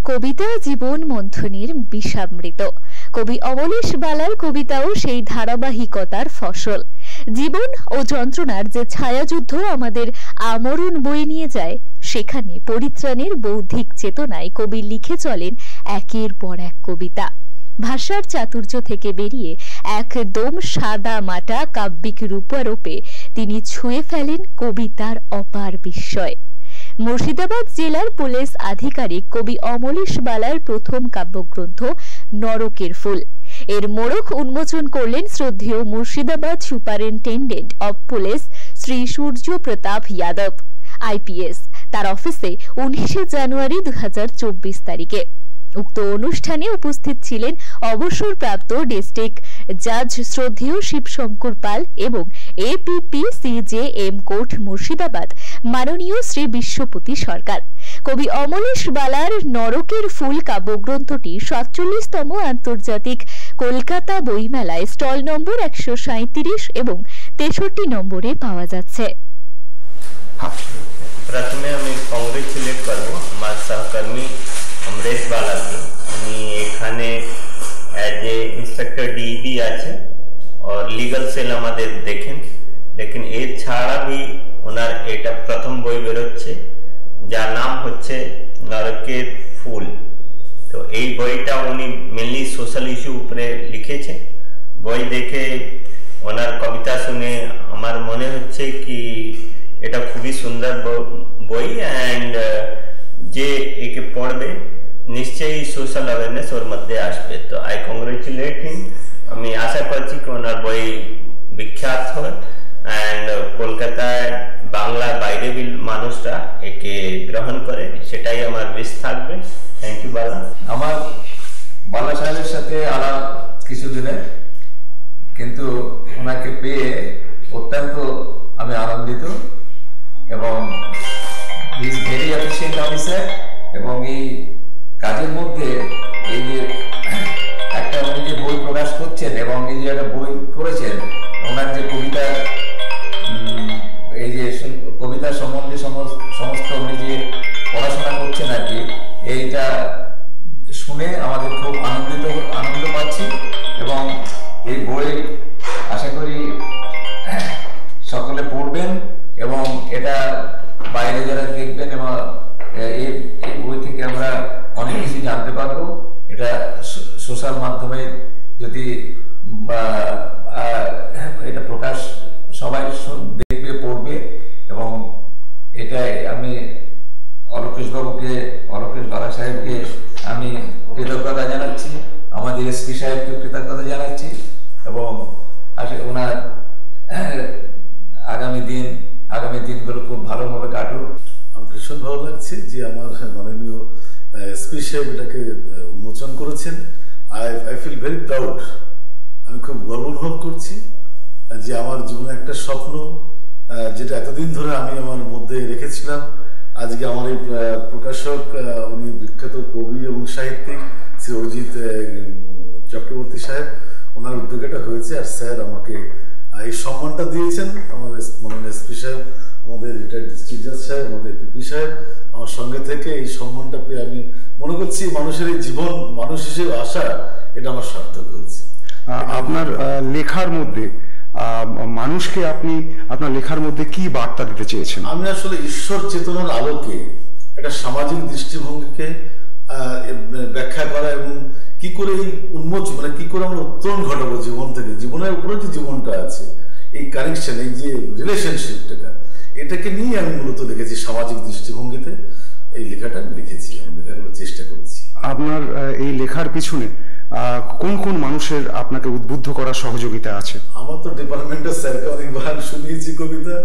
কবিতা জীবন মন্থনের বিষামৃত। কবি অমলেশ বালার কবিতাও সেই ধারাবাহিকতার ফসল। জীবন ও যন্ত্রণার যে ছায়াযুদ্ধ আমাদের আমরণ বয়ে নিয়ে যায়, সেখানে পরিত্রাণের বৌদ্ধিক চেতনায় কবি লিখে চলেন একের পর এক কবিতা। ভাষার চাতুর্য থেকে বেরিয়ে একদম সাদা মাটা কাব্যিক রূপারোপে তিনি ছুঁয়ে ফেলেন কবিতার অপার বিস্ময়। মুর্শিদাবাদ জেলার পুলিশ আধিকারিক কবি অমলেশ বালার প্রথম কাব্যগ্রন্থ নরকের ফুল এর মোড়ক উন্মোচন করলেন শ্রদ্ধেয় Murshidabad superintendent of police Shri Surya Pratap Yadav IPS তার অফিসে 19 জানুয়ারি 2024 তারিখে। উক্ত অনুষ্ঠানে উপস্থিত ছিলেন অবসরপ্রাপ্ত ডিস্ট্রিক্ট জাজ শ্রদ্ধেয় শিবশঙ্কর পাল এবং এপিপি সিজেএম কোর্ট মুর্শিদাবাদ মাননীয় শ্রী বিশ্বপতি সরকার। কবি অমলেশ বালার নরকের ফুল কাব্যগ্রন্থটি 47তম আন্তর্জাতিক কলকাতা বইমেলায় স্টল নম্বর 137 এবং 63 নম্বরে পাওয়া যাচ্ছে। প্রথমে আমি কংগ্রেচুলেট করব আমার সহকর্মী অমলেশ বালাকে। উনি এখানে এজ এ ইন্সপেক্টর ডিবি আছে और লিগাল সেল আমাদের দেখেন, লেকিন এর ছাড়া भी ওনার এটা প্রথম বই বেরোচ্ছে যার নাম হচ্ছে নরকের ফুল। তো এই বইটা উনি মেনলি সোশ্যাল ইস্যু উপরে লিখেছে। বই দেখে ওনার কবিতা শুনে আমার মনে হচ্ছে কি এটা খুবই সুন্দর বই অ্যান্ড যে একে পড়বে নিশ্চয়ই সোশ্যাল অ্যাওয়ারনেস ওর মধ্যে আসবে। তো আই কংগ্রেচুলেট হিম। আমি আশা করছি কি ওনার বই বিখ্যাত হয় অ্যান্ড কলকাতায় বাংলার বাইরে মানুষরা একে গ্রহণ করে, সেটাই আমার উইশ থাকবে। থ্যাংক ইউ বালা। আমার বালা সাহেবের সাথে আলাপ কিছুদিনে, কিন্তু ওনাকে পেয়ে অত্যন্ত আমি আনন্দিত এবং he is very efficient officer. এবং এই কাজের মধ্যে এই যে একটা উনি যে বই প্রকাশ করছেন এবং এই যে একটা বই করেছেন, ওনার যে কবিতা, এই যে কবিতা সম্বন্ধে সমস্ত উনি যে পড়াশোনা করছেন আর কি, এইটা শুনে আমাদের খুব আনন্দ পাচ্ছি। এবং এই বই আশা করি সকলে পড়বেন এবং এটা বাইরে যারা দেখবেন এবং এই বই থেকে আমরা অনেক কিছু জানতে পারবো। এটা সোশ্যাল মাধ্যমে যদি এটা প্রকাশ সবাই দেখবে, পড়বে। এবং এটাই আমি অলকেশ বালা সাহেবকে আমি কৃতজ্ঞতা জানাচ্ছি, আমাদের এসপি সাহেবকে কৃতজ্ঞতা জানাচ্ছি এবং ওনার আগামী দিনগুলো খুব ভালোভাবে কাটুক। আমার ভীষণ ভালো লাগছে যে আমার মাননীয় এসপি সাহেব এটাকে উন্মোচন করেছেন। I feel very proud. আমি খুব গর্ব অনুভব করছি যে আমার জীবনে একটা স্বপ্ন যেটা এতদিন ধরে আমি আমার মধ্যে রেখেছিলাম, আজকে আমার এই প্রকাশক, উনি বিখ্যাত কবি এবং সাহিত্যিক শ্রী অরিজিৎ চক্রবর্তী সাহেব, ওনার উদ্যোগে এটা হয়েছে। আর স্যার আমাকে এই সম্মানটা দিয়েছেন, আমাদের মাননীয় এসপি সাহেব, আমাদের রিটায়ার্ড ডিস্ট্রিক্ট জাজ সাহেব, আমাদের পিপি সাহেব আমার সঙ্গে থেকে এই সম্মানটা পেয়ে আমি মনে করছি মানুষের এই জীবন মানুষ হিসেবে আসা এটা আমার সার্থক হয়েছে। আপনার লেখার মধ্যে মানুষকে আপনি আপনার লেখার মধ্যে কি বার্তা দিতে চেয়েছেন? আমি আসলে ঈশ্বর চেতনার আলোকে একটা সামাজিক দৃষ্টিভঙ্গিকে ব্যাখ্যা করা এবং কি করে এই উন্মোচন, মানে কি করে আমরা উত্তরণ ঘটাবো জীবন থেকে, জীবনের উপরে যে জীবনটা আছে, এই কানেকশন, এই যে রিলেশনশিপটা, এটাকে নিয়ে আমি মূলত লিখেছি। সামাজিক দৃষ্টিভঙ্গিতে এই লেখাটা আমি লিখেছি, আমি লেখাগুলো চেষ্টা করেছি। আপনার এই লেখার পিছনে কোন কোন মানুষের আপনাকে উদ্বুদ্ধ করার সহযোগিতা আছে? আমার তো ডিপার্টমেন্টের স্যারকে অনেকবার শুনিয়েছি কবিতা।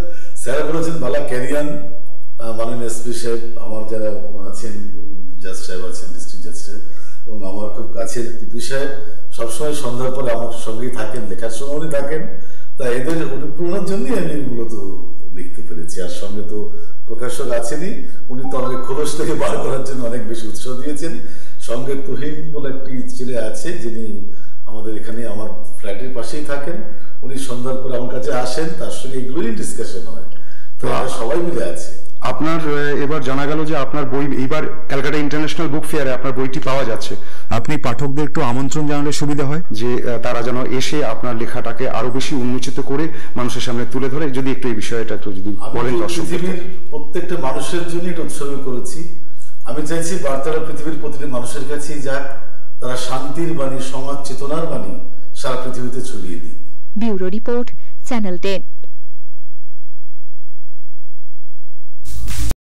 স্যার বলেছেন বালা ক্যারিয়ান, মাননীয় এসপি সাহেব, আমার যারা আছেন জাজ সাহেব আছেন, ডিস্ট্রিক্ট জাজ সাহেব, এবং আমার খুব কাছের পিপি সাহেব সবসময় সন্ধ্যার পরে আমার সঙ্গেই থাকেন, লেখার সময় উনি থাকেন। তা এদের অনুপ্রেরণার জন্যই আমি মূলত লিখতে পেরেছি। আর সঙ্গে তো প্রকাশক আছেনই, উনি তো আমাকে খোলস থেকে বার করার জন্য অনেক বেশি উৎসাহ দিয়েছেন। সঙ্গে তুহিন বলে একটি ছেলে আছে যিনি আমাদের এখানে আমার ফ্ল্যাটের পাশেই থাকেন, উনি সন্ধ্যার পরে আমার কাছে আসেন, তার সঙ্গে এগুলোই ডিসকাশন হয়। তো সবাই মিলে আছে। আপনার এবার জানা গেল যে আপনার বই এইবার ক্যালকাটা ইন্টারন্যাশনাল বুক ফেয়ারে আপনার বইটি পাওয়া যাচ্ছে। আপনি পাঠকদের একটু আমন্ত্রণ জানালে সুবিধা হয়, যে তারা যেন এসে আপনার লেখাটাকে আরো বেশি উন্মোচিত করে মানুষের সামনে তুলে ধরে। যদি একটু এই বিষয়টা একটু যদি বলেন দর্শক। পৃথিবীর প্রত্যেকটা মানুষের জন্য এটা উৎসর্গ করেছি। আমি চাইছি বার্তাটা পৃথিবীর প্রতিটি মানুষের কাছেই যাক, তারা শান্তির বাণী, সমাজ চেতনার বাণী সারা পৃথিবীতে ছড়িয়ে দিক। Bureau report, channel 10।